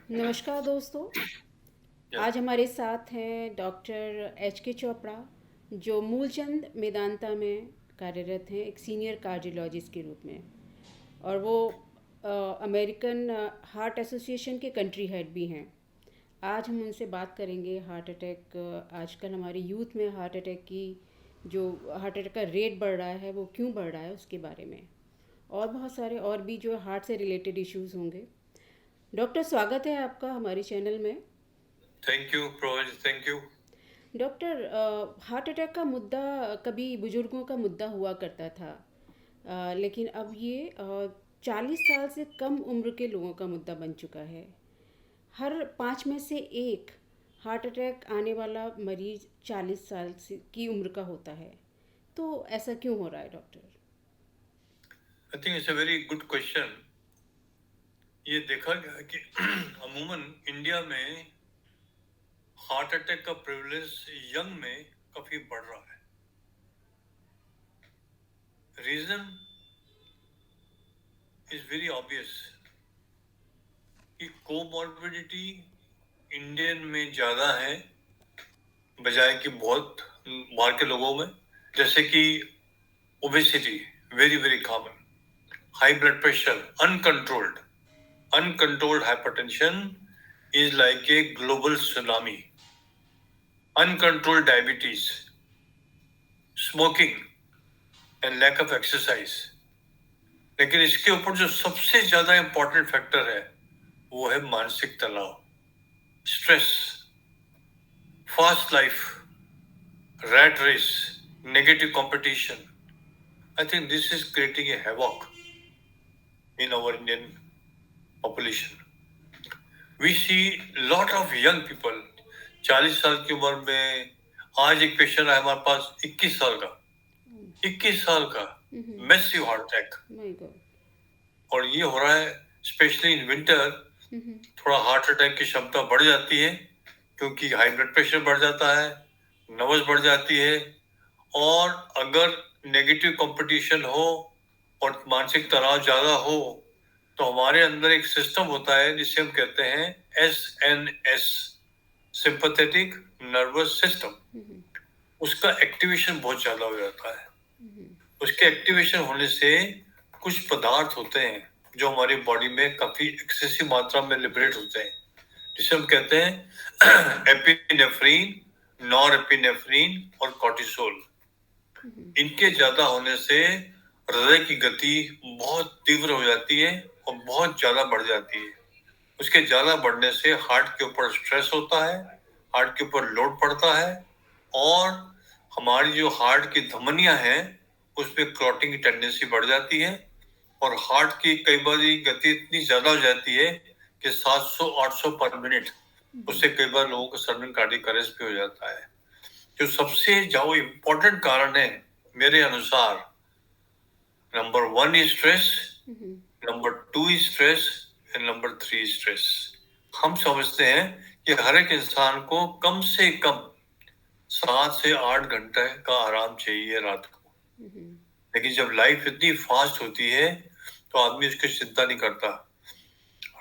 नमस्कार दोस्तों। या आज हमारे साथ हैं डॉक्टर एच के चोपड़ा, जो मूलचंद मेदांता में कार्यरत हैं एक सीनियर कार्डियोलॉजिस्ट के रूप में। और वो अमेरिकन हार्ट एसोसिएशन के कंट्री हेड भी हैं। आज हम उनसे बात करेंगे हार्ट अटैक। आजकल हमारी यूथ में जो हार्ट अटैक का रेट बढ़ रहा है वो क्यों बढ़ रहा है उसके बारे में, और बहुत सारे और भी जो हार्ट से रिलेटेड इश्यूज होंगे। डॉक्टर, स्वागत है आपका हमारे चैनल में। थैंक यू प्रोज thank you. Doctor, heart attack का मुद्दा कभी बुजुर्गों का मुद्दा हुआ करता था, लेकिन अब ये 40 साल से कम उम्र के लोगों का मुद्दा बन चुका है। हर 5 में से एक हार्ट अटैक आने वाला मरीज 40 साल से की उम्र का होता है। तो ऐसा क्यों हो रहा है doctor? I think it's a very good question. ये देखा गया है कि अमूमन इंडिया में हार्ट अटैक का प्रेवलेंस यंग में काफी बढ़ रहा है। रीजन इज वेरी ऑब्वियस कि कोमॉर्बिडिटी इंडियन में ज्यादा है बजाय कि बहुत बाहर के लोगों में। जैसे कि obesity, very very common, high blood pressure, uncontrolled hypertension is like a global tsunami. Uncontrolled diabetes, smoking and lack of exercise. लेकिन इसके ऊपर जो सबसे ज्यादा इंपॉर्टेंट फैक्टर है वो है मानसिक तनाव, stress, fast life, rat race, negative competition. I think this is creating a havoc in our Indian population. We see lot of young people 40 साल की उम्र में. आज एक पेशेंट है हमारे पास 21 साल का, 21 साल का, massive heart attack. My God. और ये हो रहा है स्पेशली इन विंटर. थोड़ा हार्ट अटैक की क्षमता बढ़ जाती है क्योंकि हाई ब्लड प्रेशर बढ़ जाता है, नर्वस बढ़ जाती है. और अगर नेगेटिव कंपटीशन हो और मानसिक तनाव ज्यादा हो तो हमारे अंदर एक सिस्टम होता है जिसे हम कहते हैं SNS, सिंपैथेटिक नर्वस सिस्टम. उसका एक्टिवेशन बहुत ज्यादा हो जाता है. उसके एक्टिवेशन होने से कुछ पदार्थ होते हैं जो हमारी बॉडी में काफी एक्सेसिव मात्रा में लिबरेट होते हैं, जिसे हम कहते हैं एपिनेफ्रीन, नॉर एपिनेफ्रीन और कॉर्टिसोल. इनके ज्यादा होने से हृदय की गति बहुत तीव्र हो जाती है और बहुत ज्यादा बढ़ जाती है. उसके ज्यादा बढ़ने से हार्ट के ऊपर स्ट्रेस होता है, हार्ट के ऊपर लोड पड़ता है. और हमारी जो हार्ट की धमनियां हैं उसमें क्लॉटिंग की टेंडेंसी बढ़ जाती है. और हार्ट की कई बार गति इतनी ज्यादा हो जाती है कि 700-800 पर मिनट. उससे कई बार लोगों को सडन कार्डियक अरेस्ट भी हो जाता है. जो सबसे जो इम्पोर्टेंट कारण है मेरे अनुसार, number 1 is stress, number 2 is stress and number 3 is stress. हम समझते हैं कि हर एक इंसान को कम से कम 7 से 8 घंटे का आराम चाहिए रात को. लेकिन जब लाइफ इतनी फास्ट होती है तो आदमी उसकी चिंता नहीं करता.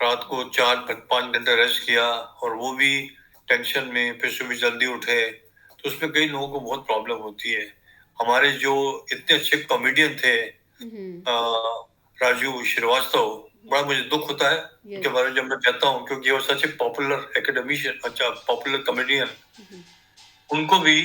रात को 4-5 घंटे रेस्ट किया और वो भी टेंशन में, फिर सुबह जल्दी उठे, तो उसमें कई लोगों को बहुत प्रॉब्लम होती है. हमारे जो इतने अच्छे कॉमेडियन थे, राजू श्रीवास्तव, बड़ा मुझे दुख होता है उनके बारे में जब मैं कहता हूँ, क्योंकि वो सच ए पॉपुलर एकेडमिशियन, अच्छा पॉपुलर कॉमेडियन. उनको भी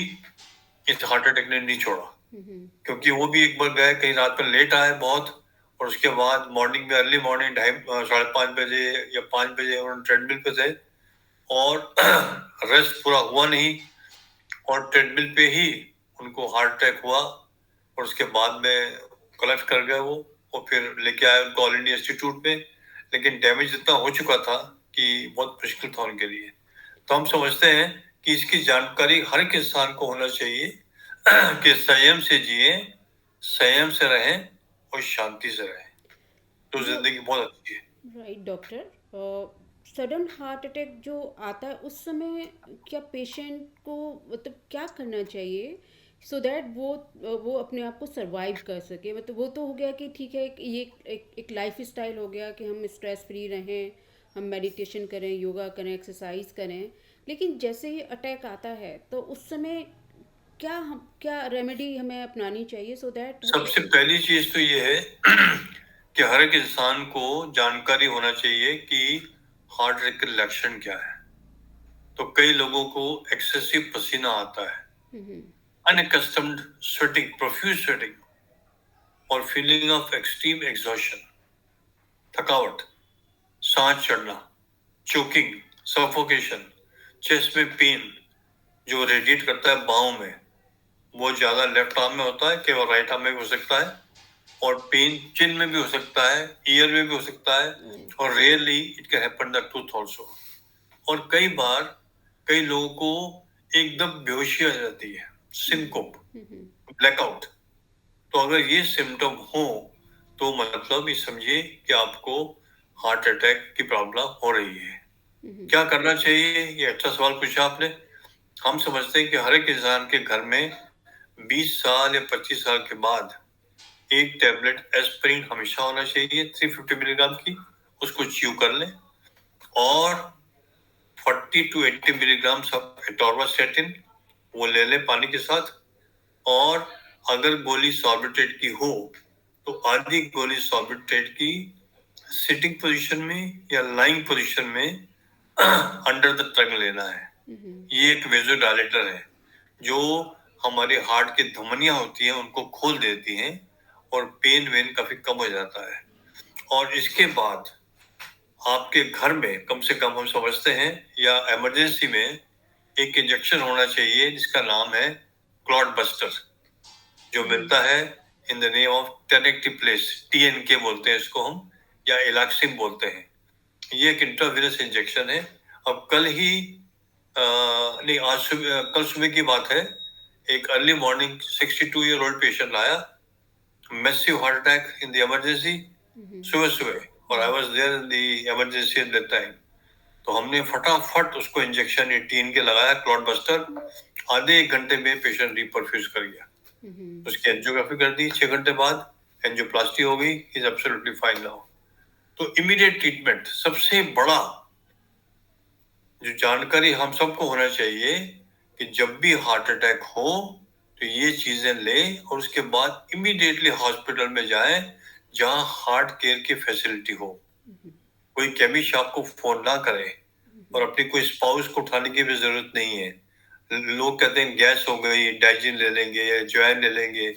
इस हार्ट अटैक ने नहीं छोड़ा, क्योंकि वो भी एक बार गए कहीं रात में लेट आए बहुत, और उसके बाद मॉर्निंग में, अर्ली मॉर्निंग 5:30 बजे या 5 बजे उन्होंने ट्रेडमिल पे थे और रेस्ट पूरा हुआ नहीं, और ट्रेडमिल पे ही उनको हार्ट अटैक हुआ. और उसके बाद में कोलैप्स कर गए वो, और फिर लेके आए उनको ऑल इंडिया इंस्टीट्यूट में. लेकिन डैमेज इतना हो चुका था कि बहुत मुश्किल था उनके लिए. तो हम समझते हैं कि इसकी जानकारी हर एक इंसान को होना चाहिए कि संयम से जिए, संयम से रहें और शांति से रहें, तो जो जिंदगी बहुत अच्छी है. Right doctor, sudden heart attack जो आता है उस समय क्या पेशेंट को मतलब क्या करना चाहिए सो दैट वो अपने आप को सरवाइव कर सके? मतलब वो तो हो गया कि ठीक है, एक लाइफ स्टाइल हो गया कि हम स्ट्रेस फ्री रहें, हम मेडिटेशन करें, योगा करें, एक्सरसाइज करें, लेकिन जैसे ही अटैक आता है तो उस समय क्या रेमेडी हमें अपनानी चाहिए सो दैट। सबसे पहली चीज तो ये है कि हर एक इंसान को जानकारी होना चाहिए कि हार्ट अटैक के लक्षण क्या है। तो कई लोगों को एक्सेसिव पसीना आता है, अनकस्टम्ड स्वेटिंग, प्रोफ्यूज स्वेटिंग और फीलिंग ऑफ एक्सट्रीम एग्जॉशन, थकावट, सांस चढ़ना, चोकिंग, सफोकेशन, चेस्ट में पेन जो रेडिएट करता है बाहों में, वो ज्यादा लेफ्ट आर्म में होता है, केवल राइट आर्म में भी हो सकता है, और पेन चिन में भी हो सकता है, ईयर में भी हो सकता है, और rarely it can happen the tooth also. और कई बार कई लोगों को एकदम बेहोशी आ जाती है, सिनकोप, ब्लैकआउट। तो अगर ये सिम्टम हो तो मतलब ये समझिए कि आपको हार्ट अटैक की प्रॉब्लम हो रही है। क्या करना चाहिए, ये अच्छा सवाल पूछा आपने। हम समझते हैं कि हर एक इंसान के घर में 20 साल या 25 साल के बाद एक टैबलेट एस्पिरिन हमेशा होना चाहिए, 350 मिलीग्राम की, उसको च्यू कर लें। और 40 to 80 मिलीग्राम सब एटोर्वास्टैटिन वो ले लें पानी के साथ। और अगर गोली सॉर्बिट्रेट की हो तो आधी गोली सॉर्बिट्रेट की सिटिंग पोजीशन में या लाइंग पोजीशन में अंडर द टंग लेना है। ये एक वेजोडायलेटर है जो हमारे हार्ट की धमनियां होती हैं उनको खोल देती हैं और पेन वेन काफी कम हो जाता है। और इसके बाद आपके घर में कम से कम हम समझते हैं या इमरजेंसी में एक इंजेक्शन होना चाहिए जिसका नाम है क्लॉट बस्टर, जो मिलता है in the name of tenecteplase, TNK बोलते हैं इसको हम, या इलाक्सिम बोलते हैं। ये एक इंट्रावेनस इंजेक्शन है। अब कल ही नहीं आज सुबह, कल सुबह की बात है, एक early morning 62 year old patient आया, massive heart attack in the emergency, सुबह सुबह, और I was there in the emergency at that time. तो हमने फटाफट उसको इंजेक्शन 18 के लगाया, क्लॉट बस्टर। आधे एक घंटे में पेशेंट रिपरफ्यूज कर गया। उसकी एंजियोग्राफी कर दी, 6 घंटे बाद एंजियोप्लास्टी हो गई, इज एब्सोल्युटली फाइन नाउ। तो इमीडिएट ट्रीटमेंट सबसे बड़ा जो जानकारी हम सबको होना चाहिए कि जब भी हार्ट अटैक हो तो ये चीजें लें और उसके बाद इमीडिएटली हॉस्पिटल में जाएं जहां हार्ट केयर की फैसिलिटी हो। कोई केमिस्ट आपको फोन ना करे और अपनी कोई स्पाउस को उठाने की भी जरूरत नहीं है। लोग कहते हैं गैस हो गई, डाइजिन ले लेंगे या ज्वाइन ले लेंगे,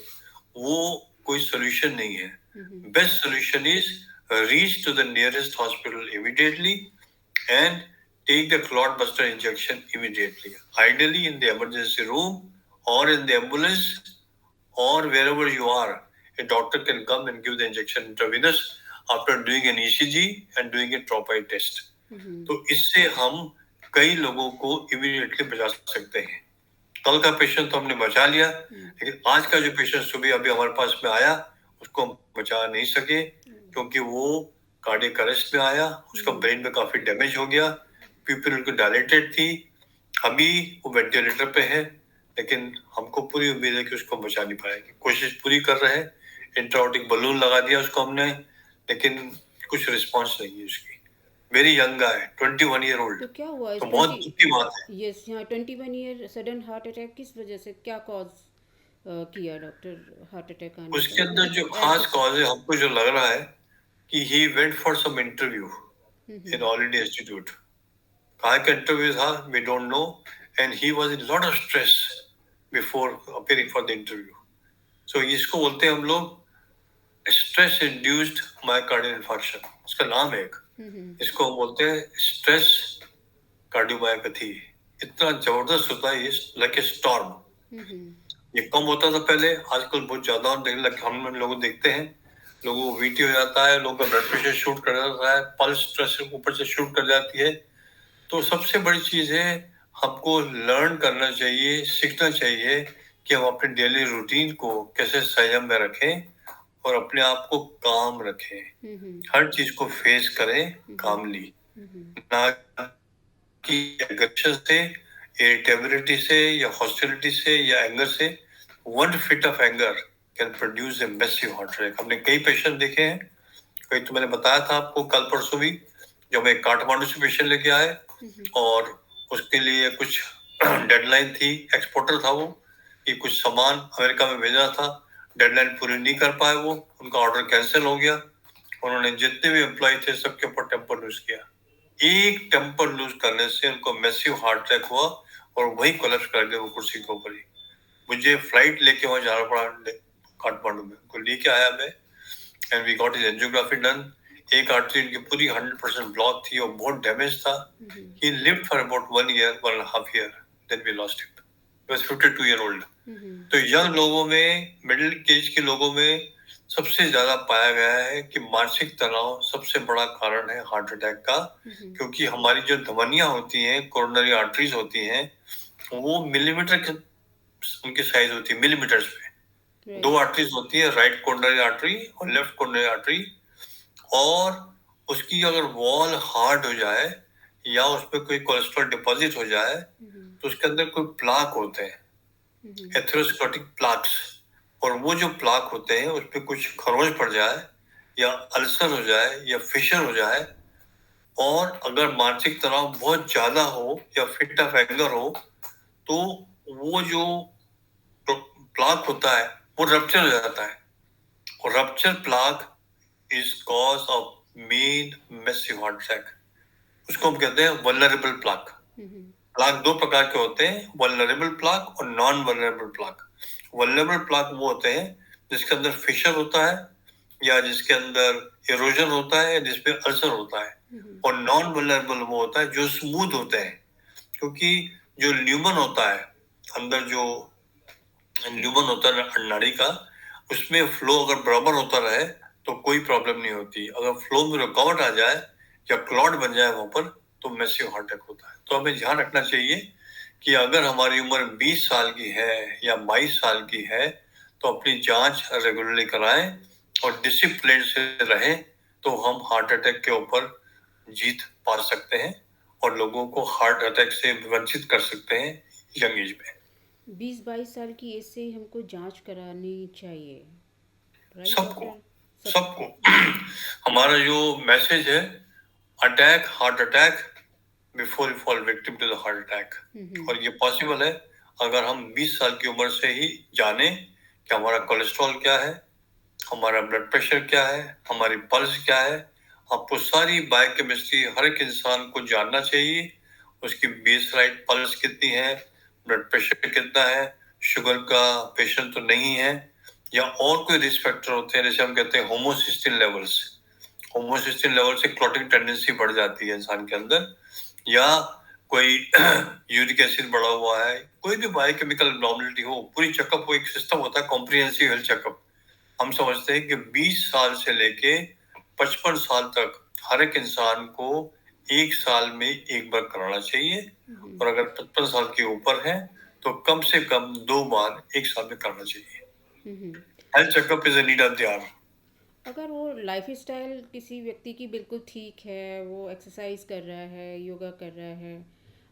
वो कोई सोल्यूशन नहीं है। Best solution is reach to the nearest hospital immediately and take the clot buster injection immediately, ideally in the emergency room or in the ambulance or wherever you are. A doctor can come and give the injection intravenous after doing an ECG and doing a tropoid test. तो इससे हम कई लोगों को immediately बचा सकते हैं। कल का पेशेंट तो हमने बचा लिया, लेकिन आज का जो पेशेंट सुबह अभी हमारे पास में आया उसको हम बचा नहीं सके क्योंकि वो कार्डियक अरेस्ट में आया, उसका ब्रेन में काफी डैमेज हो गया, प्यूपिल उनकी डायलेटेड थी, अभी वो वेंटिलेटर पे है, लेकिन हमको पूरी उम्मीद है कि उसको बचा नहीं पाएंगे। कोशिश पूरी कर रहे हैं, इंट्राऑटिक बलून लगा दिया उसको हमने, लेकिन कुछ रिस्पॉन्स नहीं है उसकी। वेरी यंग है, 21 ईयर ओल्ड। तो क्या हुआ तो बहुत दुख की बात है। यस, यहाँ 21 ईयर सडन हार्ट अटैक किस वजह से, क्या कॉज किया डॉक्टर हार्ट अटैक आने उसके का? अंदर जो खास कॉज है हमको जो लग रहा है कि he went for some interview in All India Institute. कहाँ का इंटरव्यू था we don't know, and he was in lot of stress before appearing for the interview. So इसको बोलते हैं हम लोग stress induced myocardial infarction, इसका नाम है एक। इसको हम बोलते हैं stress cardiomyopathy। इतना जबरदस्त होता है ये, like a storm। ये कम होता था पहले, आजकल बहुत ज्यादा होने लगे। हम लोग देखते हैं लोगों को VT हो जाता है, लोगों का ब्लड प्रेशर शूट कर जाता है, पल्स स्ट्रेस ऊपर से शूट कर जाती है। तो सबसे बड़ी चीज है हमको लर्न करना चाहिए, सीखना चाहिए कि हम अपने डेली रूटीन को कैसे संयम में रखें और अपने आप को काम रखें, हर चीज को फेस करें कामली, ना कि एग्रेशन से, इरिटेबिलिटी से या हॉस्टिलिटी से या एंगर से। One fit of anger can produce a massive heart attack. हमने कई पेशेंट देखे हैं, कई तो मैंने बताया था आपको कल परसों भी, जो हमें काठमांडू से पेशेंट लेके आए और उसके लिए कुछ डेडलाइन थी, एक्सपोर्टर था वो, कि कुछ सामान अमेरिका में भेजना था, डेडलाइन पूरी नहीं कर पाए वो, उनका ऑर्डर कैंसिल हो गया। उन्होंने जितने भी एम्प्लॉय थे सबके ऊपर टेम्पर लूज किया। एक टेम्पर लूज करने से उनको मैसिव हार्ट अटैक हुआ और वही कोलैप्स कर गए वो कुर्सी के ऊपर ही। मुझे फ्लाइट लेके वहां जाना पड़ा काठमांडू में, उनको लेके आया मैं, and we got his angiography done. एक आर्टरी उनकी पूरी 100% ब्लॉक थी और बहुत डैमेज था। He lived for about 1 year, 1.5 year, then we lost him. He was 52 year old. तो यंग लोगों में, मिडिल एज के लोगों में सबसे ज्यादा पाया गया है कि मानसिक तनाव सबसे बड़ा कारण है हार्ट अटैक का, क्योंकि हमारी जो धमनियां होती हैं, कोरोनरी आर्टरीज होती हैं, वो मिलीमीटर के उनकी साइज होती है, मिलीमीटर्स में। दो आर्टरीज होती है, राइट कोरोनरी आर्टरी और लेफ्ट कोरोनरी आर्टरी, और उसकी अगर वॉल हार्ड हो जाए या उसमें कोई कोलेस्ट्रॉल डिपॉजिट हो जाए तो उसके अंदर कोई प्लाक होते हैं, एथेरोस्क्लेरोटिक प्लाक्स, और वो जो प्लाक होते हैं उस पर कुछ खरोंच पड़ जाए या अल्सर हो जाए या फिशर हो जाए, और अगर मानसिक तनाव बहुत ज्यादा हो या फिट ऑफ एंगर हो तो वो जो प्लाक होता है वो रप्चर हो जाता है, और rupture plaque is cause of main massive heart attack. उसको हम कहते हैं वल्नरेबल प्लाक। प्लाक दो प्रकार के होते हैं, वल्नरेबल प्लाक और non vulnerable plaque. Vulnerable plaque वो होते हैं जिसके अंदर फिशर होता है या जिसके अंदर इरोजन होता है या जिसमें अल्सर होता है, और नॉन वल्नरेबल वो होता है जो स्मूथ होते हैं, क्योंकि जो ल्यूमन होता है अंदर, जो ल्यूमन होता है नाड़ी का, उसमें फ्लो अगर बराबर होता रहे तो कोई प्रॉब्लम नहीं होती। अगर फ्लो में रुकावट आ जाए या क्लॉट बन जाए वहां पर तो मैसिव हार्ट अटैक होता है। तो हमें ध्यान रखना चाहिए कि अगर हमारी उम्र 20 साल की है या 22 साल की है तो अपनी जांच रेगुलरली कराएं और डिसिप्लिन से रहें, तो हम हार्ट अटैक के ऊपर जीत पा सकते हैं और लोगों को हार्ट अटैक से वंचित कर सकते हैं यंग एज में। 20-22 साल की एज से ही हमको जांच करानी चाहिए, राइट सबको डॉक्टर? सबको हमारा जो मैसेज है, attack, heart attack before you fall victim to the heart attack. और ये पॉसिबल है अगर हम 20 साल की उम्र से ही जाने कि हमारा कोलेस्ट्रॉल क्या है, हमारा ब्लड प्रेशर क्या है, हमारी पल्स क्या है। आपको सारी बायोकेमिस्ट्री हर एक इंसान को जानना चाहिए, उसकी बेस लाइन पल्स कितनी है, ब्लड प्रेशर कितना है, शुगर का पेशेंट तो नहीं है, या और कोई रिस्क फैक्टर होते हैं जैसे हम कहते हैं होमोसिस्टिन लेवल्स। होमोसिस्टिन लेवल से क्लॉटिंग टेंडेंसी बढ़ जाती है इंसान के अंदर, या कोई यूरिक एसिड बढ़ा हुआ है, कोई भी बायोकेमिकल एब्नॉर्मलिटी हो, पूरी चेकअप हो, एक सिस्टम होता है कॉम्प्रिहेंसिव हेल्थ चेकअप। हम समझते हैं कि 20 साल से लेके 55 साल तक हर एक इंसान को एक साल में एक बार कराना चाहिए, और अगर 55 साल के ऊपर है तो कम से कम 2 बार एक साल में करना चाहिए। Health checkup is a need of the hour. अगर वो लाइफस्टाइल किसी व्यक्ति की बिल्कुल ठीक है, वो एक्सरसाइज कर रहा है, योगा कर रहा है,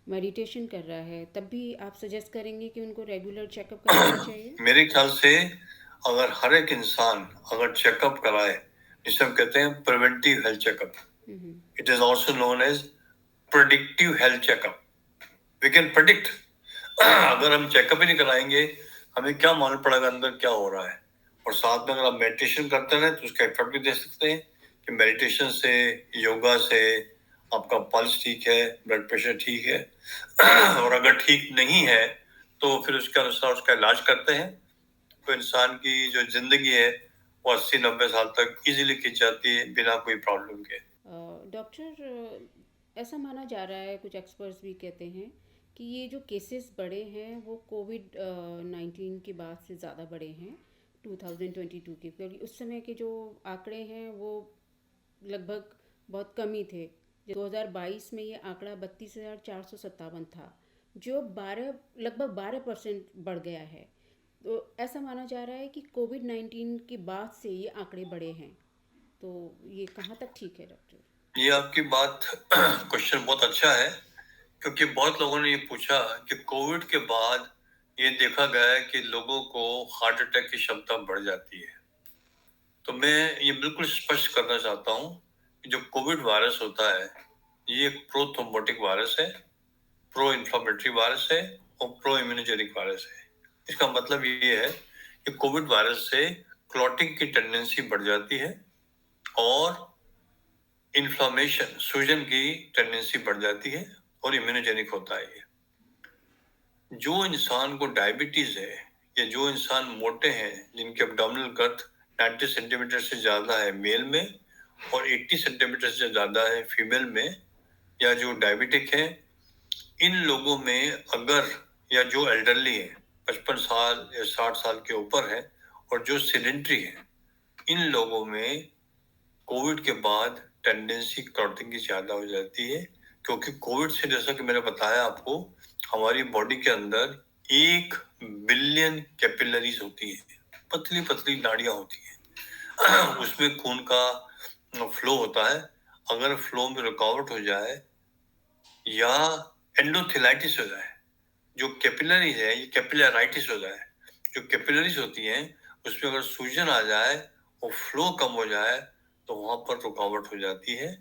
मेडिटेशन कर रहा है, तब भी आप सजेस्ट करेंगे कि उनको रेगुलर चेकअप कराना चाहिए? मेरे ख्याल से अगर हर एक इंसान अगर चेकअप कराए, जिसे हम कहते हैं preventive health checkup, it is also known as predictive health checkup. We can predict. अगर हम चेकअप ही नहीं कराएंगे हमें क्या मालूम पड़ेगा अंदर क्या हो रहा है। और साथ में अगर आप मेडिटेशन करते रहे तो उसका इफेक्ट भी देख सकते हैं कि मेडिटेशन से, योगा से आपका पल्स ठीक है, ब्लड प्रेशर ठीक है। और अगर ठीक नहीं है तो फिर उसके अनुसार उसका इलाज करते हैं, तो इंसान की जो जिंदगी है वो 80-90 साल तक इजीली खिंच जाती है बिना कोई प्रॉब्लम के। डॉक्टर, ऐसा माना जा रहा है, कुछ एक्सपर्ट्स भी कहते हैं कि ये जो केसेस बढ़े हैं वो कोविड 19 के बाद से ज़्यादा बढ़े हैं 2022 के, क्योंकि उस समय के जो आंकड़े हैं वो लगभग बहुत कम ही थे। 2022 में ये आंकड़ा 32,457 था, जो 12 लगभग 12% बढ़ गया है। तो ऐसा माना जा रहा है कि कोविड-19 के बाद से ये आंकड़े बढ़े हैं, तो ये कहाँ तक ठीक है डॉक्टर? ये आपकी बात क्वेश्चन बहुत अच्छा है, क्योंकि बहुत लोगों ने ये पूछा कि कोविड के बाद ये देखा गया है कि लोगों को हार्ट अटैक की क्षमता बढ़ जाती है। तो मैं ये बिल्कुल स्पष्ट करना चाहता हूँ जो कोविड वायरस होता है ये एक प्रो थ्रोम्बोटिक वायरस है, प्रो इन्फ्लामेटरी वायरस है और प्रो इम्यूनोजेनिक वायरस है। इसका मतलब ये है कि कोविड वायरस से क्लॉटिंग की टेंडेंसी बढ़ जाती है और इन्फ्लामेशन सूजन की टेंडेंसी बढ़ जाती है और इम्यूनोजेनिक होता है ये। जो इंसान को डायबिटीज है या जो इंसान मोटे हैं जिनके एब्डोमिनल गर्थ 90 सेंटीमीटर से ज्यादा है मेल में और 80 सेंटीमीटर से ज्यादा है फीमेल में, या जो डायबिटिक है, इन लोगों में अगर, या जो एल्डरली है 55 साल या 60 साल के ऊपर है और जो सिलेंट्री है, इन लोगों में कोविड के बाद टेंडेंसी क्लॉटिंग की ज्यादा हो जाती है। क्योंकि कोविड से, जैसा कि मैंने बताया आपको, हमारी बॉडी के अंदर 1 बिलियन कैपिलरीज होती है, पतली पतली नाड़ियां होती हैं। उसमें खून का फ्लो होता है। अगर फ्लो में रुकावट हो जाए या एंडोथेलाइटिस हो जाए, जो कैपिलरीज है ये कैपिलराइटिस हो जाए, जो कैपिलरीज होती हैं उसमें अगर सूजन आ जाए और फ्लो कम हो जाए तो वहां पर रुकावट हो जाती है।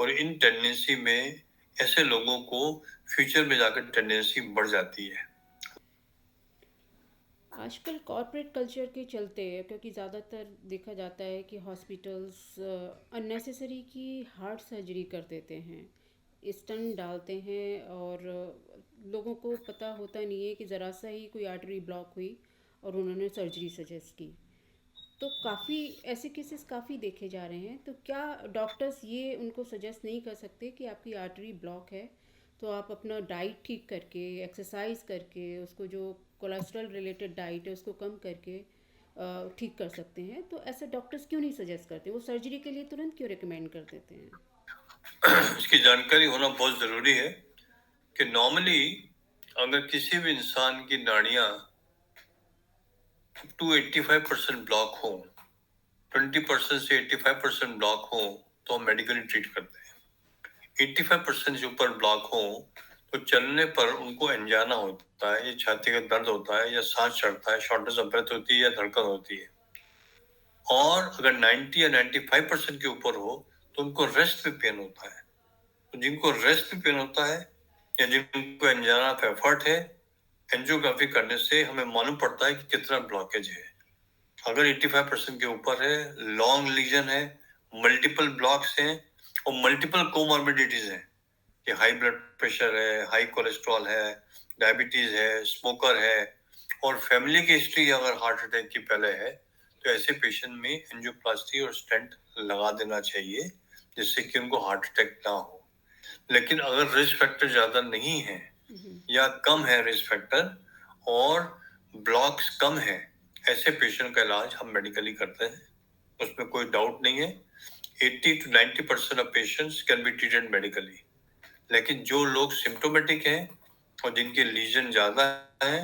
और इन टेंडेंसी में ऐसे लोगों को फ्यूचर में जाकर टेंडेंसी बढ़ जाती है। आजकल कॉरपोरेट कल्चर के चलते, क्योंकि ज़्यादातर देखा जाता है कि हॉस्पिटल्स अननेसेसरी की हार्ट सर्जरी कर देते हैं, स्टंट डालते हैं, और लोगों को पता होता नहीं है कि ज़रा सा ही कोई आर्टरी ब्लॉक हुई और उन्होंने सर्जरी सजेस्ट की। तो काफ़ी ऐसे केसेस काफ़ी देखे जा रहे हैं। तो क्या डॉक्टर्स ये उनको सजेस्ट नहीं कर सकते कि आपकी आर्टरी ब्लॉक है तो आप अपना डाइट ठीक करके, एक्सरसाइज करके, उसको जो कोलेस्ट्रॉल रिलेटेड डाइट है उसको कम करके ठीक कर सकते हैं? तो ऐसे डॉक्टर्स क्यों नहीं सजेस्ट करते? वो सर्जरी के लिए तुरंत क्यों रिकमेंड कर देते हैं? इसकी जानकारी होना बहुत जरूरी है कि नॉर्मली अगर किसी भी इंसान की नाड़ियां टू 85% ब्लॉक हो, 20% से 85% ब्लॉक हो, तो हम मेडिकली ट्रीट करते हैं। 85% से ऊपर ब्लॉक हो तो चलने पर उनको एंजाना होता है, ये छाती का दर्द होता है, या सांस चढ़ता है, शॉर्टनेस ऑफ ब्रेथ होती है, या धड़कन होती है। और अगर 90 या 95% के ऊपर हो तो उनको रेस्ट में पेन होता है। तो जिनको रेस्ट में पेन होता है या जिनको एंजाना ऑफ एफर्ट है, एंजियोग्राफी करने से हमें मालूम पड़ता है कि कितना ब्लॉकेज है। अगर 85% के ऊपर है, लॉन्ग लीजन है, मल्टीपल ब्लॉक्स हैं और मल्टीपल कोमॉर्बिडिटीज हैं, कि हाई ब्लड प्रेशर है, हाई कोलेस्ट्रॉल है, डायबिटीज है, स्मोकर है, और फैमिली की हिस्ट्री अगर हार्ट अटैक की पहले है, तो ऐसे पेशेंट में एंजियोप्लास्टी और स्टेंट लगा देना चाहिए जिससे कि उनको हार्ट अटैक ना हो। लेकिन अगर रिस्क फैक्टर ज्यादा नहीं है या कम है रिस्क फैक्टर और ब्लॉक्स कम है, ऐसे पेशेंट का इलाज हम मेडिकली करते हैं, उसमें कोई डाउट नहीं है। 80 to 90% of patients can be treated medically. लेकिन जो लोग सिम्टोमेटिक हैं और जिनके लीजन ज्यादा है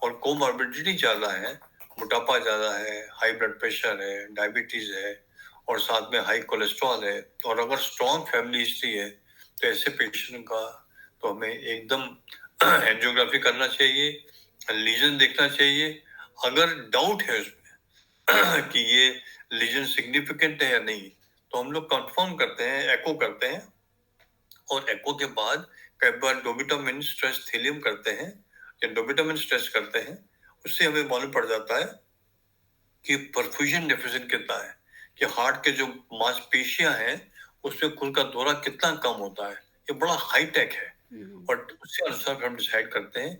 और कोमॉर्बिडिटी ज्यादा है, मोटापा ज्यादा है, हाई ब्लड प्रेशर है, डायबिटीज है और साथ में हाई कोलेस्ट्रॉल है, और अगर स्ट्रॉन्ग फैमिली हिस्ट्री है, तो ऐसे पेशेंट का तो हमें एकदम एंजियोग्राफी करना चाहिए, लीजन देखना चाहिए। अगर डाउट है उसमें कि ये लीजन सिग्निफिकेंट है या नहीं, तो हम लोग कंफर्म करते हैं, एको करते हैं, और एको के बाद कई बार डोबिटामिन स्ट्रेस थीलियम करते हैं या डोबिटामिन स्ट्रेस करते हैं। उससे हमें मालूम पड़ जाता है कि परफ्यूजन डेफिशिएंट कितना है, कि हार्ट के जो मांसपेशियां हैं उसमें खून का दौरा कितना कम होता है। ये बड़ा हाई टेक है, और उसके अनुसार हम डिसाइड करते हैं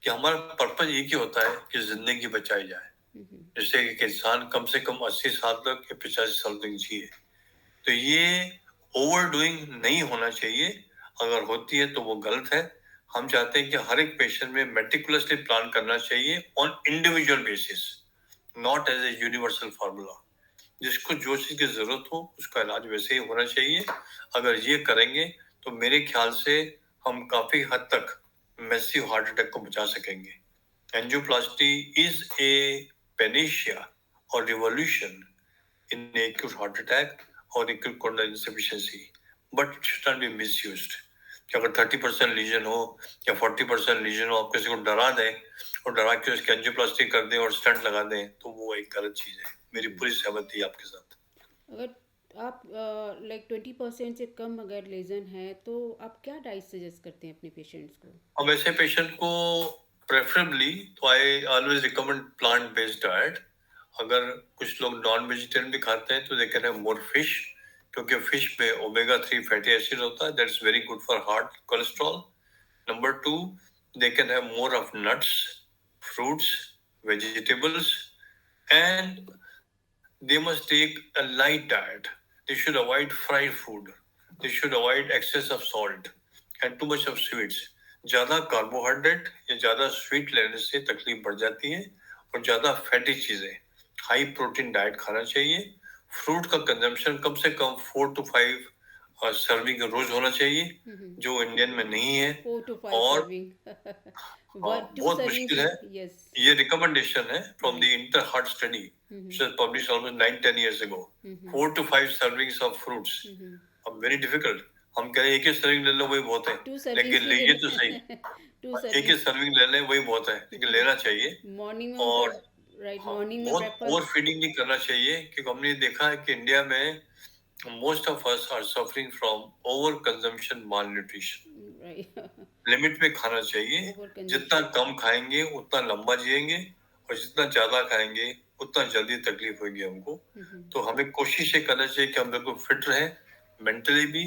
कि हमारा पर्पज एक ही होता है कि जिंदगी बचाई जाए, जिससे एक इंसान कम से कम 80 साल तक या 85 साल तक जिए। तो ये ओवर डूइंग नहीं होना चाहिए, अगर होती है तो वो गलत है। हम चाहते हैं कि हर एक पेशेंट में मेटिकुलसली प्लान करना चाहिए on individual basis, not as a universal formula. जिसको जो चीज की जरूरत हो उसका इलाज वैसे ही होना चाहिए। अगर ये करेंगे तो मेरे ख्याल से हम काफी हद तक मैसिव हार्ट अटैक को बचा सकेंगे। एंजियोप्लास्टी इज ए पेनिशिया और revolution in acute heart attack or acute coronary insufficiency, but it should not be misused। कि अगर 30% लीजन हो या 40% लीजन हो, आप किसी को डरा दें और डरा के उसकी एंजियोप्लास्टी कर दें और स्टंट लगा दें, तो वो एक गलत चीज है। मेरी पूरी सहमति है आपके साथ। अगर आप लाइक 20% से कम अगर लेज़न है तो आप क्या डाइट सजेस्ट करते हैं अपने पेशेंट्स को? अब ऐसे पेशेंट को प्रेफरेबली तो I always recommend plant based diet. अगर कुछ लोग नॉन वेजिटेरियन भी खाते हैं तो they can have more fish, क्योंकि फिश में ओमेगा 3 फैटी एसिड होता है, that's very good for heart cholesterol. Number two, they can have more of nuts, fruits, vegetables, and they must take a light diet. They should avoid fried food. They should avoid excess of salt and too much of sweets. ज्यादा carbohydrate या ज्यादा sweet लेने से तकलीफ बढ़ जाती है, और ज्यादा फैटी चीजें, हाई प्रोटीन डाइट खाना चाहिए। फ्रूट का कंजम्पशन कम से कम 4 to 5 सर्विंग रोज होना चाहिए, जो इंडियन में नहीं है। 4 to 5 और serving. हाँ, 2 बहुत servings मुश्किल है। is yes. ये रिकमेंडेशन है from the Right. Inter heart study which was published almost 9-10 years ago. 4 to 5 servings of fruits. अब वेरी डिफिकल्ट। हम कह रहे हैं एक ही सर्विंग ले लो वही बहुत है, 2 servings लेकिन भी लीजिए तो सही। 2 एक ही servings सर्विंग ले लें वही बहुत है, लेकिन लेना चाहिए। मॉर्निंग में और मतलब राइट हाँ, मॉर्निंग में बहुत ओवर ब्रेकफास्ट फीडिंग नहीं करना चाहिए, क्योंकि हमने देखा है कि इंडिया में most of us are suffering from over consumption malnutrition. Right limit में खाना चाहिए। ओवर जितना कंजप्शन कम खाएंगे उतना लंबा जिएंगे, और जितना ज्यादा खाएंगे उतना जल्दी तकलीफ होगी हमको। तो हमें कोशिश ये करना चाहिए कि हम बिल्कुल फिट रहें, मेंटली भी,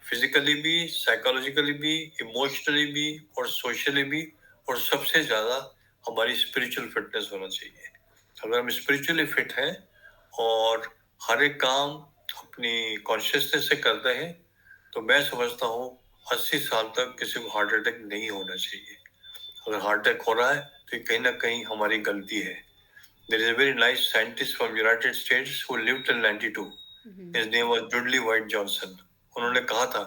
फिजिकली भी, साइकोलॉजिकली भी, इमोशनली भी, और सोशली भी, और सबसे ज्यादा हमारी स्पिरिचुअल फिटनेस होना चाहिए। अगर हम स्पिरिचुअली फिट हैं और हर एक काम अपनी कॉन्शियसनेस से करते हैं, तो मैं समझता हूँ 80 साल तक किसी को हार्ट अटैक नहीं होना चाहिए। अगर हार्ट अटैक हो रहा है तो ये कहीं ना कहीं हमारी गलती है। There is a very nice scientist from United States who lived till 92. His name was Dudley White Johnson. उन्होंने कहा था,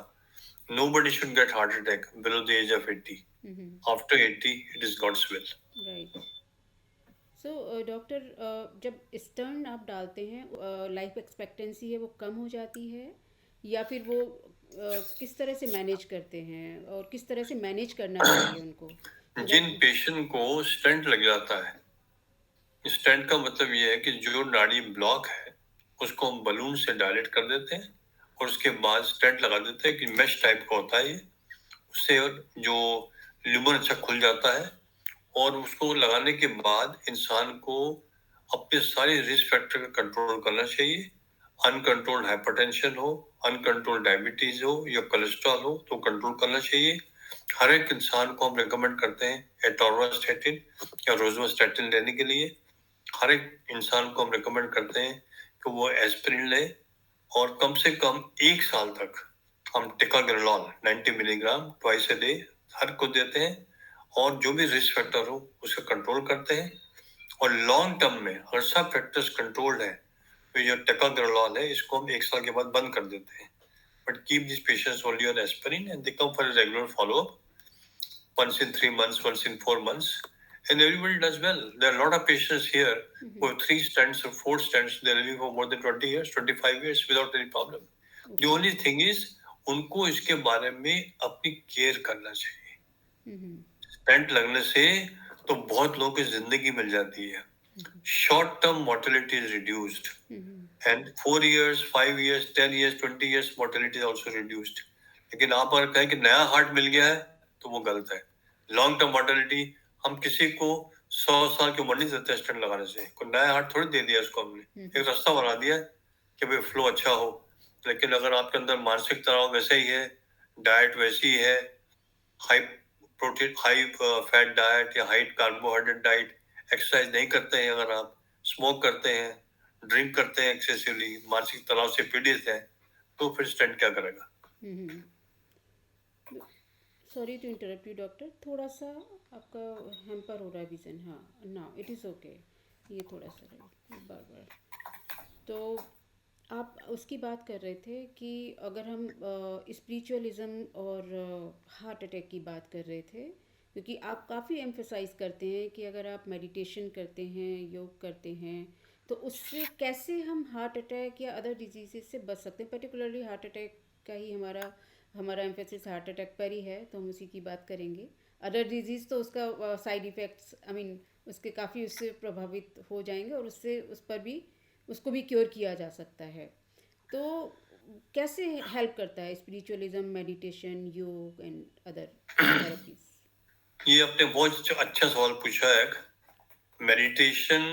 nobody should get heart attack below the age of 80. After 80, it is God's will. Right so doctor जब stern आप डालते हैं life expectancy है वो कम हो जाती है या फिर वो किस तरह से मैनेज करते हैं और किस तरह से मैनेज करना चाहिए उनको so जिन that पेशेंट को स्टेंट लग जाता है, स्टेंट का मतलब ये है कि जो नाड़ी ब्लॉक है उसको हम बलून से डायलेट कर देते हैं, और उसके बाद स्टेंट लगा देते हैं कि मेश टाइप का होता है ये। उससे जो ल्यूमन अच्छा खुल जाता है, और उसको लगाने के बाद इंसान को अपने सारे रिस्क फैक्टर का कंट्रोल करना चाहिए। अनकंट्रोल्ड हाइपरटेंशन हो, अनकंट्रोल्ड डायबिटीज हो या कोलेस्ट्रॉल हो तो कंट्रोल करना चाहिए। हर एक इंसान को हम रिकमेंड करते हैं एटोर्वास्टैटिन या रोज़वास्टैटिन लेने के लिए। हर एक इंसान को हम रिकमेंड करते हैं कि वो एस्पिरिन ले, और कम से कम 1 साल तक हम टिकाग्रेलॉल 90 मिलीग्राम ट्वाइस ए डे हर को देते हैं, और जो भी रिस्क फैक्टर हो उसका कंट्रोल करते हैं। और लॉन्ग टर्म में अगर सब फैक्टर्स कंट्रोल्ड है तो जो टिकाग्रेलॉल है इसको हम 1 साल के बाद बंद कर देते हैं। But keep this patients only on aspirin and they come for regular follow up once in 3 months, once in 4 months, and everybody does well. There are a lot of patients here who have 3 stents or 4 stents. They're living for more than 20 years, 25 years without any problem. The only thing is, उनको इसके बारे में अपनी care करना चाहिए। Stent लगने से तो बहुत लोगों की जिंदगी मिल जाती है। Short term mortality is reduced, and 4 years, 5 years, 10 years, 20 years mortality is also reduced. लेकिन आप अगर कहें कि नया हार्ट मिल गया है तो वो गलत है। लॉन्ग टर्म मोर्टेलिटी, हम किसी को 100 साल की उम्र नहीं देते स्टेंट लगाने से। कोई नया हार्ट थोड़ी दे दिया उसको हमने, एक रास्ता बना दिया कि भाई फ्लो अच्छा हो। लेकिन अगर आपके अंदर मानसिक तनाव वैसे ही है, डाइट वैसी है, high protein high fat diet या हाई कार्बोहाइड्रेट डाइट, एक्सरसाइज नहीं करते हैं, अगर आप स्मोक करते हैं, ड्रिंक करते हैं एक्सेसिवली, मानसिक तनाव से पीड़ित हैं, तो फिर स्टेंट क्या करेगा। Sorry to interrupt you doctor, थोड़ा सा आपका हैम्पर हो रहा है विजन। हाँ नाउ इट इज़ ओके, ये थोड़ा सा रहे बार बार। तो आप उसकी बात कर रहे थे कि अगर हम स्पिरिचुअलिज्म और हार्ट अटैक की बात कर रहे थे, क्योंकि आप काफ़ी एम्फेसाइज करते हैं कि अगर आप मेडिटेशन करते हैं, योग करते हैं, तो उससे कैसे हम हार्ट अटैक या अदर डिजीज़ से बच सकते हैं। पर्टिकुलरली हार्ट अटैक का ही हमारा एम्फेसिस हार्ट अटैक पर ही है, तो हम उसी की बात करेंगे। अदर डिजीज़ तो उसका साइड इफ़ेक्ट्स उसके काफ़ी उससे प्रभावित हो जाएंगे और उसको भी क्योर किया जा सकता है। तो कैसे हेल्प करता है स्पिरिचुअलिज्म, मेडिटेशन, योग एंड अदर थेरेपीज? ये आपने बहुत अच्छा सवाल पूछा है। मेडिटेशन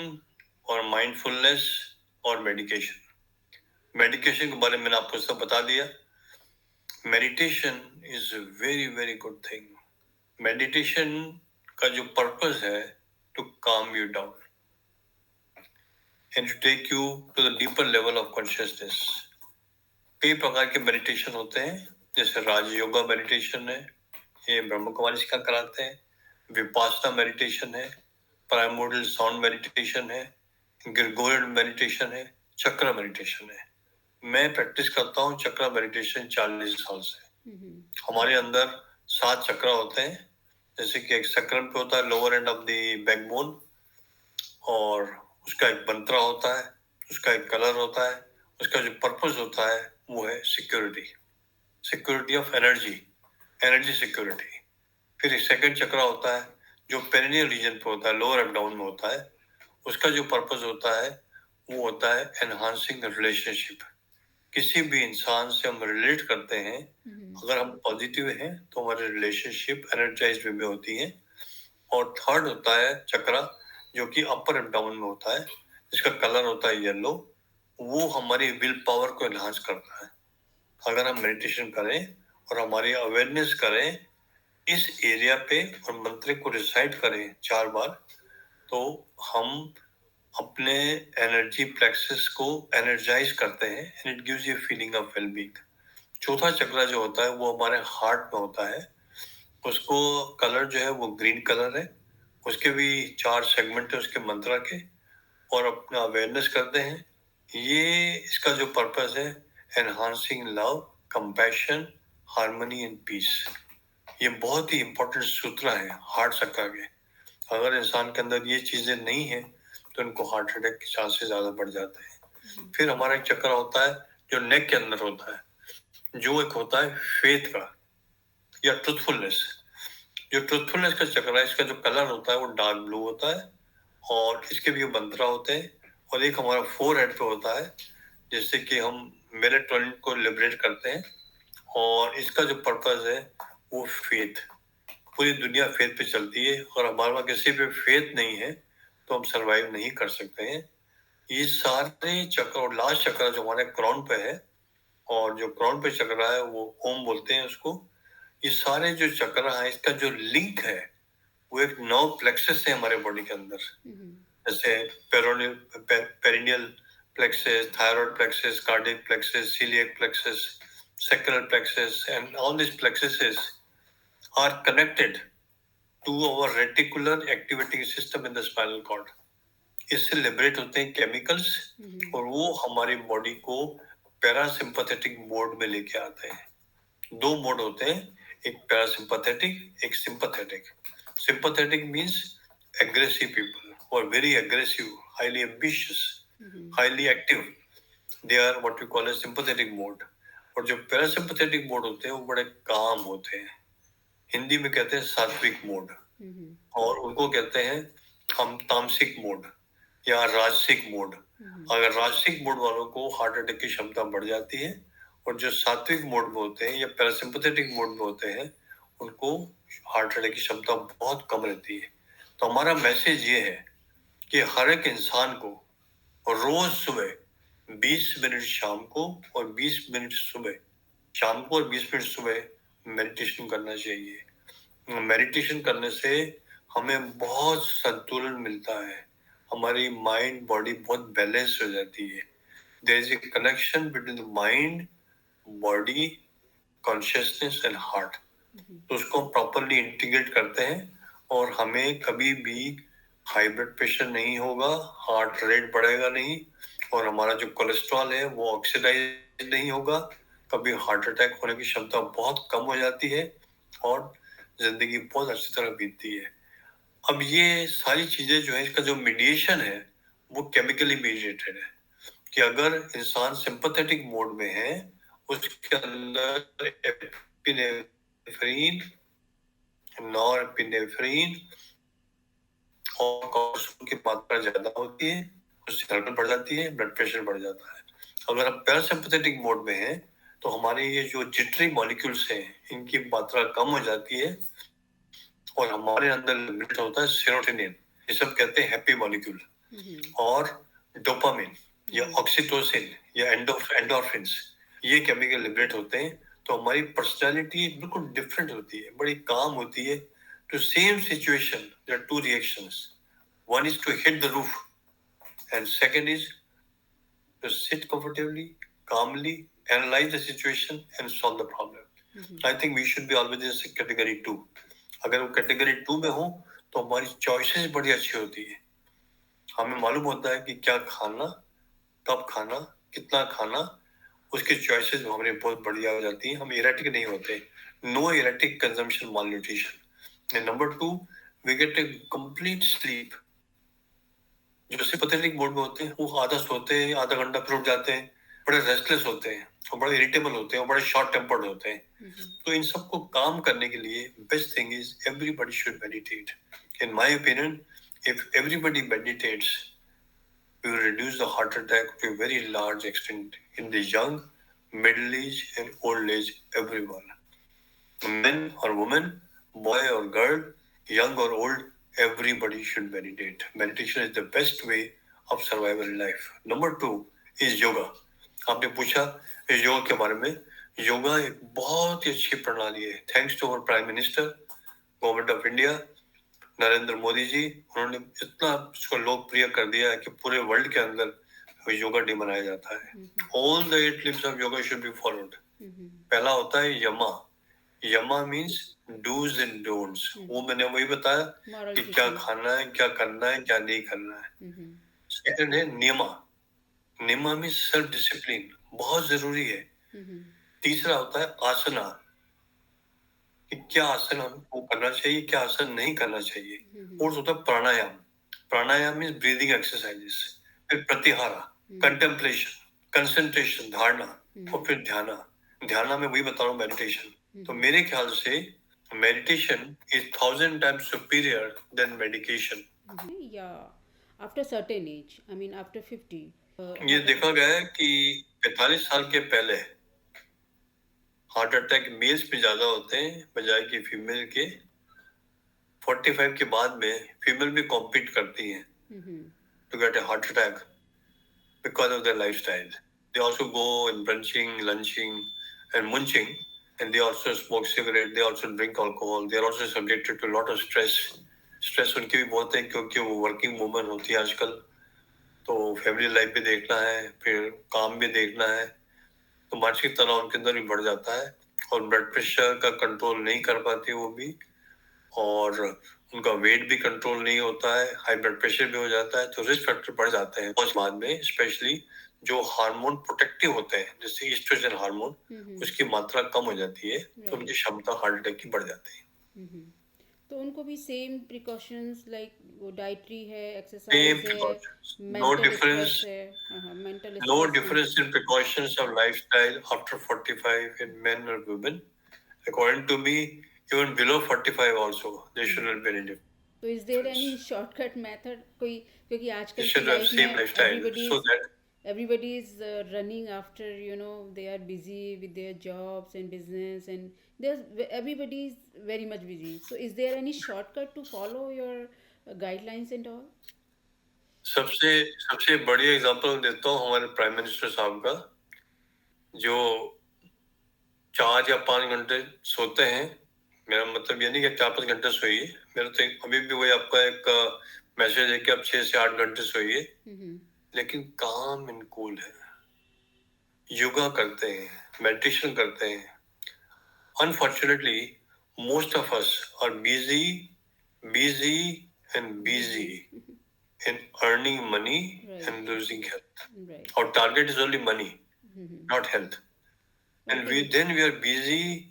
और माइंडफुलनेस और मेडिकेशन के बारे में मैंने आपको सब बता दिया। Meditation is a very very good thing. Meditation का जो पर्पस है to calm you down and to take you to the deeper level of consciousness. कई प्रकार के मेडिटेशन होते हैं, जैसे राज योगा मेडिटेशन है, ये ब्रह्म कुमारी का कराते हैं, विपासना मेडिटेशन है, प्राइमोर्डियल साउंड मेडिटेशन है, ग्रेगोरियन मेडिटेशन है, चक्र मेडिटेशन है। मैं प्रैक्टिस करता हूँ चक्र मेडिटेशन 40 साल से। हमारे अंदर 7 चक्र होते हैं, जैसे कि एक सक्राम पे होता है lower end of the backbone, और उसका एक मंत्र होता है, उसका एक कलर होता है, उसका जो पर्पस होता है वो है सिक्योरिटी ऑफ एनर्जी सिक्योरिटी। फिर एक सेकंड चक्र होता है जो पेरिनियल रीजन पे होता है, लोअर एब्डोमेन में होता है। उसका जो पर्पस होता है वो होता है एनहांसिंग रिलेशनशिप। किसी भी इंसान से हम रिलेट करते हैं, अगर हम पॉजिटिव हैं तो हमारी रिलेशनशिप एनर्जाइज वे में होती है। और थर्ड होता है चक्रा जो कि अपर एब्डोमेन में होता है, जिसका कलर होता है येलो। वो हमारी विल पावर को एनहांस करता है। अगर हम मेडिटेशन करें और हमारी अवेयरनेस करें इस एरिया पे और मंत्र को रिसाइट करें 4 बार, तो हम अपने एनर्जी प्लेक्सस को एनर्जाइज करते हैं and it gives you feeling of wellbeing. चौथा चक्र जो होता है वो हमारे हार्ट में होता है। उसको कलर जो है वो ग्रीन कलर है। उसके भी 4 सेगमेंट है उसके मंत्र के, और अपना अवेयरनेस करते हैं। ये इसका जो पर्पस है, enhancing love, compassion, harmony and peace. ये बहुत ही इंपॉर्टेंट सूत्र है हार्ट चक्र के। अगर इंसान के अंदर ये चीजें नहीं है तो इनको हार्ट अटैक के चांसेस ज्यादा बढ़ जाते हैं। फिर हमारा एक चक्र होता है जो नेक के अंदर होता है, जो एक होता है फेथ का या ट्रुथफुलनेस। जो ट्रुथफुलनेस का चक्र है, इसका जो कलर होता है वो डार्क ब्लू होता है, और इसके भी मंत्र होते हैं। और एक हमारा फोर हेड पे होता है, जिससे कि हम मेलेटोनिन को लिबरेट करते हैं। और इसका जो पर्पस है वो फेथ। पूरी दुनिया फेथ पे चलती है, और हमारे पास किसी पे फेथ नहीं है तो हम सरवाइव नहीं कर सकते हैं। ये सारे चक्र, और लास्ट चक्र जो हमारे क्राउन पे है, और जो क्राउन पे चक्र है वो ओम बोलते हैं उसको। ये सारे जो चक्र है इसका जो लिंक है वो एक 9 प्लेक्सस है हमारे बॉडी के अंदर, जैसे perennial plexus, thyroid plexus, cardiac plexus, celiac plexus, sacral plexus, and all these plexuses are connected to our reticular activating system in the spinal cord. इससे लिबरेट होते हैं केमिकल्स, और वो हमारी बॉडी को पैरासिम्पथेटिक मोड में लेके आते हैं। 2 मोड होते हैं, एक पैरासिम्पथेटिक, एक sympathetic. Sympathetic means aggressive people who are very aggressive, highly ambitious, highly active. They are what we call a sympathetic mode. और जो पैरासिम्पथेटिक मोड होते हैं वो बड़े काम होते हैं। हिंदी में कहते हैं सात्विक मोड, और उनको कहते हैं हम तामसिक मोड या राजसिक मोड। अगर राजसिक मोड वालों को हार्ट अटैक की क्षमता बढ़ जाती है, और जो सात्विक मोड में होते हैं या पैरासिम्पथेटिक मोड में होते हैं उनको हार्ट अटैक की क्षमता बहुत कम रहती है। तो हमारा मैसेज ये है कि हर एक इंसान को रोज सुबह 20 मिनट शाम को और 20 मिनट सुबह, शाम को और 20 मिनट सुबह मेडिटेशन करना चाहिए। मेडिटेशन करने से हमें बहुत संतुलन मिलता है, हमारी माइंड बॉडी बहुत बैलेंस हो जाती है। There is a connection between the mind, body, consciousness and heart. तो उसको प्रॉपरली इंटीग्रेट करते हैं, और हमें कभी भी हाई ब्लड प्रेशर नहीं होगा, हार्ट रेट बढ़ेगा नहीं, और हमारा जो कोलेस्ट्रॉल है वो ऑक्सीडाइज नहीं होगा। कभी हार्ट अटैक होने की क्षमता बहुत कम हो जाती है, और जिंदगी बहुत अच्छी तरह बीतती है। अब ये सारी चीजें जो है, इसका जो मीडिएशन है वो केमिकली मीडिएटेड है। कि अगर इंसान सिंपैथेटिक मोड में है, उसके अंदर एपिनेफ्रीन, नॉरएपिनेफ्रीन और कोर्टिसोल की मात्रा ज्यादा होती है, उससे धड़कन बढ़ जाती है, ब्लड प्रेशर बढ़ जाता है। अगर हम पैरासिम्पथेटिक मोड में हैं तो हमारे ये जो जिटरी मॉलिक्यूल्स हैं इनकी मात्रा कम हो जाती है और हमारे अंदर लिमिट होता है सेरोटोनिन, ये सब कहते हैं हैप्पी मॉलिक्यूल, और डोपामिन या ऑक्सीटोसिन या एंडोर्फिन्स, ये केमिकल लिबरेट होते हैं। तो हमारी पर्सनालिटी बिल्कुल डिफरेंट होती है, बड़ी काम होती है। To same situation there are two reactions, one is to hit the roof and second is to sit comfortably, calmly, analyze the situation and solve the problem. I think we should be always in category 2. अगर वो category 2 में हो तो हमारी choices बड़ी अच्छी होती है। हमें मालूम होता है कि क्या खाना, कब खाना, कितना खाना, उसकी choices हमारे बहुत बढ़िया हो जाती हैं। हम erratic नहीं होते। No erratic consumption malnutrition. And number 2, we get a complete sleep. जो सिंपैथेटिक मोड में होते हैं वो आधा सोते हैं, आधा घंटा फिर उठ जाते हैं, बड़े रेस्टलेस होते हैं और बड़े इरिटेबल होते हैं और बड़े शॉर्ट टेम्पर्ड होते हैं। तो इन सबको काम करने के लिए best thing is everybody should meditate. In my opinion, if everybody meditates we will reduce the heart attack to a very large extent in the young, middle age and old age, everyone. Men or women, boy or girl, young or old, everybody should meditate. Meditation is the best way of survival in life. Number 2 is yoga. आपने पूछा इस योगा के बारे में। योगा एक बहुत ही अच्छी प्रणाली है। Thanks to our prime minister, government of India, Narendra Modi ji, उन्होंने इतना इसको लोकप्रिय कर दिया है कि पूरे वर्ल्ड के अंदर योगा डे मनाया जाता है। All the 8 limbs of yoga should be followed. पहला होता है यमा। यमा मीन्स डूज एंड डोंट्स। वो मैंने वही बताया कि क्या खाना है, क्या करना है, क्या नहीं करना है। सेकंड है नियमा। नियमा मीन्स सेल्फ डिसिप्लिन, बहुत जरूरी है। तीसरा होता है आसना, कि क्या आसन हमको करना चाहिए, क्या आसन नहीं करना चाहिए। और होता है प्राणायाम। प्राणायाम मीन्स ब्रीदिंग एक्सरसाइजेस। फिर प्रत्याहारा, कंटेम्पलेशन, कंसंट्रेशन, धारणा, और फिर ध्याना। ध्याना में वही बता रहा हूँ, मेडिटेशन। तो मेरे ख्याल से meditation is 1000 times superior than medication. Yeah, after certain age, I mean after 50. ये देखा गया है कि 45 साल के पहले हार्ट अटैक मेल्स में ज्यादा होते हैं बजाय कि फीमेल के। 45 के बाद में फीमेल भी कॉम्पीट करती हैं to get a heart attack because of their lifestyle. They also go in brunching, lunching, and munching, and they also smoke cigarette. They also drink alcohol. They are also subjected to a lot of stress. Stress उनकी भी बहुत है क्योंकि वो working woman होती है आजकल, तो फैमिली लाइफ भी देखना है, फिर काम भी देखना है, तो मानसिक तनाव उनके अंदर भी बढ़ जाता है और ब्लड प्रेशर का कंट्रोल नहीं कर पाती वो भी, और उनका वेट भी कंट्रोल नहीं होता है, हाई ब्लड प्रेशर भी हो जाता है, तो रिस्क फैक्टर बढ़ जाते हैं। उस बाद में स्पेशली जो हार्मोन प्रोटेक्टिव होते हैं जैसे ईस्ट्रोजन हार्मोन, उसकी मात्रा कम हो जाती है, तो उनकी क्षमता हार्ट अटैक की बढ़ जाती है। तो उनको भी सेम प्रिकॉशंस लाइक वो डाइटरी है, एक्सरसाइज है, मेंटल स्ट्रेस है, mental No difference in precautions of lifestyle after 45 in men or women. According to me, even below 45 also, there shouldn't be any difference. So is there any shortcut method कोई, क्योंकि आजकल They की should have life same में lifestyle so that everybody is running after, you know, they are busy with their jobs and business and everybody is very much busy. So is there any shortcut to follow your guidelines and all? सबसे बड़ी example देता हूँ हमारे prime minister साहब का, जो 4 या 5 घंटे सोते हैं। मेरा मतलब ये नहीं कि 4-5 घंटे सोइए, मेरा तो अभी भी वही आपका एक मैसेज है कि आप 6 से 8 घंटे सोइए, लेकिन काम एंड कूल है, योगा करते हैं, मेडिटेशन करते हैं। Unfortunately, most of us are busy in earning money and losing health. Right. Our target is only money, not health. And we are busy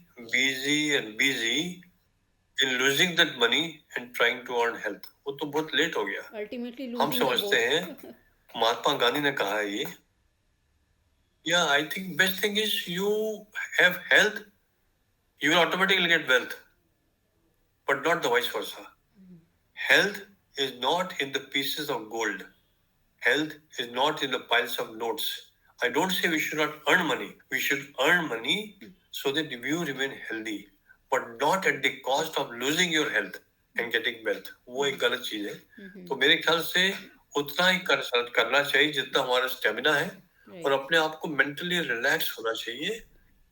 in losing that money and trying to earn health. वो तो बहुत late हो गया। Ultimately हम losing the समझते both. हैं, महात्मा गांधी ने कहा है ये। Yeah, I think best thing is you have health, you will automatically get wealth, but not the vice versa. Health is not in the pieces of gold. Health is not in the piles of notes. I don't say we should not earn money. We should earn money so that you remain healthy, but not at the cost of losing your health and getting wealth. वो एक गलत चीज है. तो मेरे ख्याल से उतना ही करना चाहिए जितना हमारा स्टेमिना है, और अपने आप को मेंटली रिलैक्स होना चाहिए,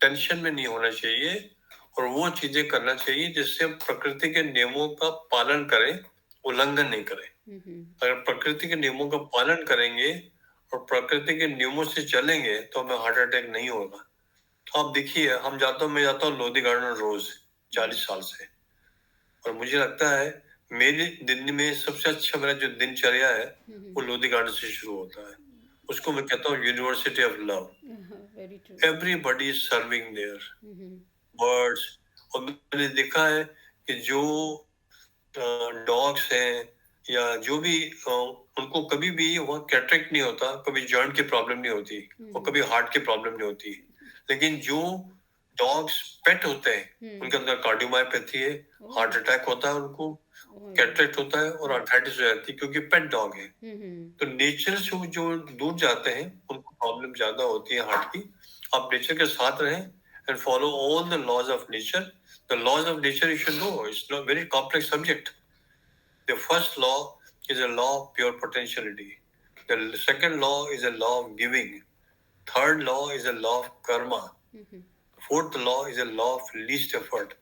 टेंशन में नहीं होना चाहिए, और वो चीजें करना चाहिए जिससे हम प्रकृति के नियमों का पालन करें, उल्लंघन नहीं करें. अगर प्रकृति के नियमों का पालन करेंगे और प्रकृति के नियमों से चलेंगे तो हमें हार्ट अटैक नहीं होगा. तो आप देखिए, मैं जाता हूँ लोधी गार्डन रोज 40 साल से, और मुझे लगता है मेरे दिन में सबसे अच्छा मेरा जो दिनचर्या है वो लोधी गार्डन से शुरू होता है. उसको मैं कहता हूँ university of love. Everybody is serving their birds. और मैंने देखा है कि जो डॉग्स हैं या जो भी उनको कभी भी वहाँ कैटरेक्ट नहीं होता, कभी जॉइंट की प्रॉब्लम नहीं होती, और कभी हार्ट की प्रॉब्लम नहीं होती. लेकिन जो डॉग्स पेट होते हैं उनके अंदर कार्डियोमायोपैथी है, हार्ट अटैक होता है, उनको कैटरेक्ट होता है और आर्थराइटिस हो जाती है, क्योंकि पेट डॉग है. तो नेचर से जो दूर जाते हैं उनको प्रॉब्लम ज्यादा होती है हार्ट की. आप नेचर के साथ रहें and follow all the laws of nature. The laws of nature you should know. It's not very complex subject. The first law is a law of pure potentiality. The second law is a law of giving. Third law is a law of karma. Fourth law is a law of least effort.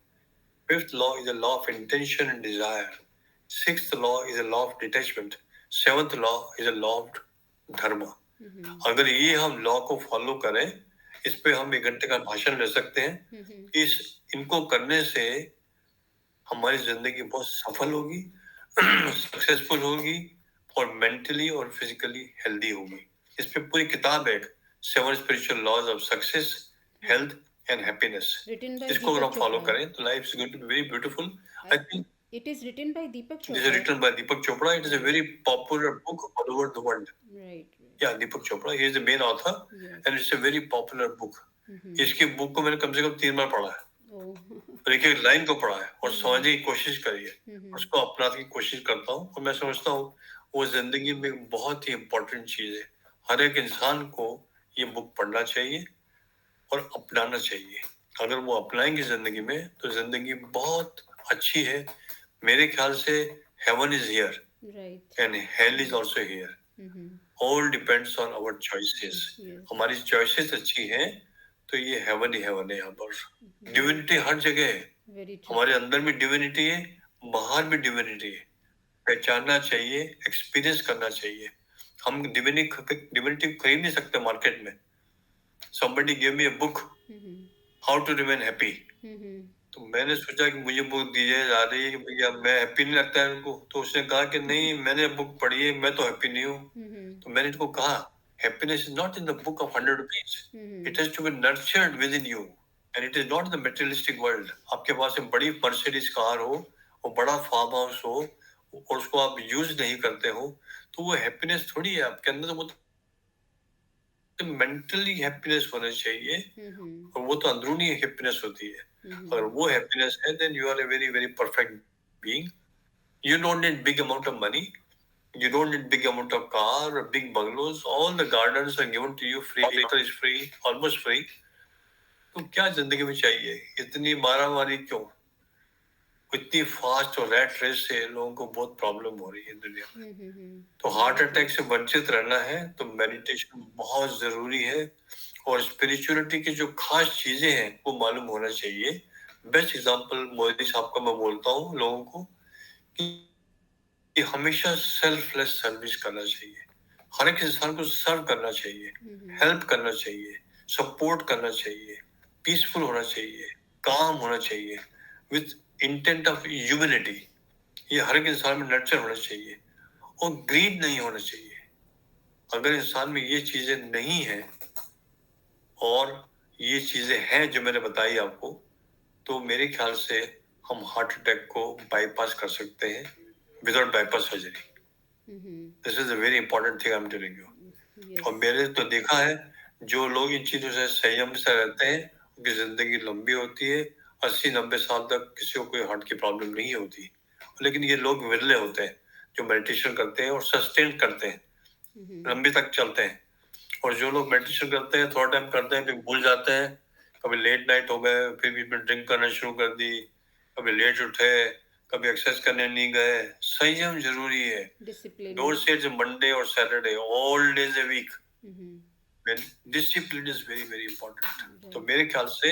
Fifth law is a law of intention and desire. Sixth law is a law of detachment. Seventh law is a law of dharma. अगर ये हम law को follow करें, इस पे हम 1 घंटे का भाषण ले सकते हैं. इनको करने से हमारी जिंदगी बहुत सफल होगी, सक्सेसफुल होगी, और मेंटली और फिजिकली हेल्दी होगी. इस पे पूरी किताब है, 7 spiritual laws of success, health and happiness. इसको अगर हम फॉलो करें तो life is going to be very beautiful. I think It is written by Deepak it Chopra. is written by Deepak Chopra. It is a very popular book all over the world. Right. Yeah, Deepak Chopra. He is the main author, and it's a very popular book. इसकी book को मैंने कम से कम 3 बार पढ़ा है, और एक line को पढ़ा है और समझने की कोशिश करी है, उसको अपनाने की कोशिश करता हूँ. और मैं समझता हूँ वो जिंदगी में एक बहुत ही इम्पोर्टेंट चीज है. हर एक इंसान को ये बुक पढ़ना चाहिए और अपनाना चाहिए. अगर वो अपनाएंगे जिंदगी में तो जिंदगी बहुत अच्छी है. मेरे ख्याल से heaven is here, Right. and hell is also here. All depends on our choices. हमारी choices अच्छी हैं तो ये heaven ही heaven है. यहाँ पर divinity हर जगह है. हमारे अंदर भी divinity है, बाहर भी divinity है. पहचानना चाहिए, experience करना चाहिए. हम divinity खरीद नहीं सकते मार्केट में. Somebody gave me a book, How to Remain Happy. तो मैंने सोचा कि मुझे बुक दी जा रही है कि भैया मैं हैप्पी नहीं लगता है उनको. तो उसने कहा कि नहीं, मैंने बुक पढ़ी है, मैं तो हैप्पी नहीं हूँ. तो मैंने इनको कहा, happiness is not in the book of 100 rupees. It has to be nurtured within you, and it is not the materialistic world. आपके पास एक बड़ी मर्सिडीज कार हो और बड़ा फार्म हाउस हो और उसको आप यूज नहीं करते हो, तो वो हैप्पीनेस थोड़ी है आपके अंदर. वो मेंटली हैप्पीनेस होना चाहिए, और वो तो अंदरूनी हैप्पीनेस होती है. अगर वो हैप्पीनेस है, then you are a very very perfect being. You don't need big amount of money. You don't need big amount of car or big bungalows. All the gardens are given to you free. Water is free, almost free. तो क्या जिंदगी में चाहिए? इतनी मारामारी क्यों? इतनी fast और रैट रेस से लोगों को बहुत प्रॉब्लम हो रही है दुनिया में. तो हार्ट अटैक से वंचित रहना है तो मेडिटेशन बहुत जरूरी है, और स्पिरिचुअलिटी की जो खास चीजें हैं वो मालूम होना चाहिए. बेस्ट एग्जांपल मोदी साहब का मैं बोलता हूँ लोगों को कि हमेशा सेल्फलेस सर्विस करना चाहिए. हर एक इंसान को सर्व करना चाहिए, हेल्प करना चाहिए, सपोर्ट करना चाहिए, पीसफुल होना चाहिए, काम होना चाहिए, विथ इंटेंट ऑफ ह्यूमैनिटी. ये हर एक इंसान में नर्चर होना चाहिए, और ग्रीड नहीं होना चाहिए. अगर इंसान में ये चीजें नहीं है और ये चीजें हैं जो मैंने बताई आपको, तो मेरे ख्याल से हम हार्ट अटैक को बाईपास कर सकते हैं without bypass surgery. This is a very important thing I am telling you. और मैंने तो देखा है जो लोग इन चीजों से संयम से रहते हैं उनकी जिंदगी लंबी होती है. 80-90 साल तक किसी को कोई हार्ट की प्रॉब्लम नहीं होती. लेकिन ये लोग विरले होते हैं जो मेडिटेशन करते हैं और सस्टेन करते हैं, लंबी तक चलते हैं. और जो लोग मेडिटेशन करते हैं थोड़ा टाइम करते हैं फिर भूल जाते हैं, कभी लेट नाइट हो गए, फिर बीच में ड्रिंक करना शुरू कर दी, कभी लेट उठे, कभी एक्सरसाइज करने नहीं गए। संयम जरूरी है। Discipline. Don't say it's Monday और Saturday, all days a week. Discipline is very very important. तो मेरे ख्याल से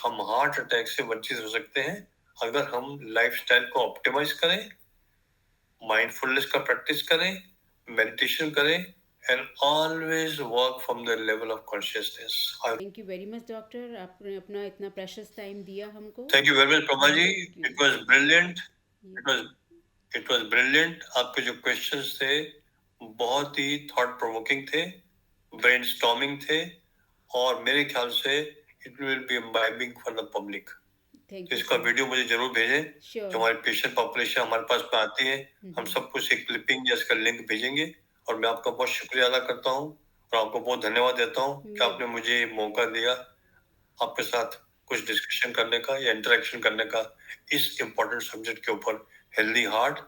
हम हार्ट अटैक से वंचित हो सकते हैं अगर हम लाइफस्टाइल को ऑप्टिमाइज करें, माइंडफुलनेस का प्रैक्टिस करें, मेडिटेशन करें, and always work from the level of consciousness. Thank you very much doctor, आपने अपना इतना प्रेशियस टाइम दिया हमको। थैंक यू वेरी मच प्रमा जी, Thank you. It was brilliant, it was brilliant. आपके जो क्वेश्चंस थे बहुत ही थॉट प्रोवोकिंग थे, ब्रेनस्टॉर्मिंग थे, और मेरे ख्याल से it will be imbibing for the public. Thank तो यू इसका सर। वीडियो मुझे जरूर भेजें। श्योर। जो हमारी पेशेंट पॉपुलेशन हमारे पास में आती है, हम सबको एक क्लिपिंग या इसका लिंक भेजेंगे। और मैं आपका बहुत शुक्रिया अदा करता हूँ और आपको बहुत धन्यवाद देता हूँ कि आपने मुझे ये मौका दिया आपके साथ कुछ डिस्कशन करने का या इंटरेक्शन करने का इस इम्पोर्टेंट सब्जेक्ट के ऊपर, healthy heart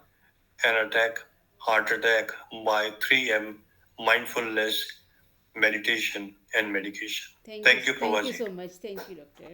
and attack, heart attack by 3M, mindfulness, meditation and medication. Thank you, Thank you Prabhaji. so much. Thank you, doctor.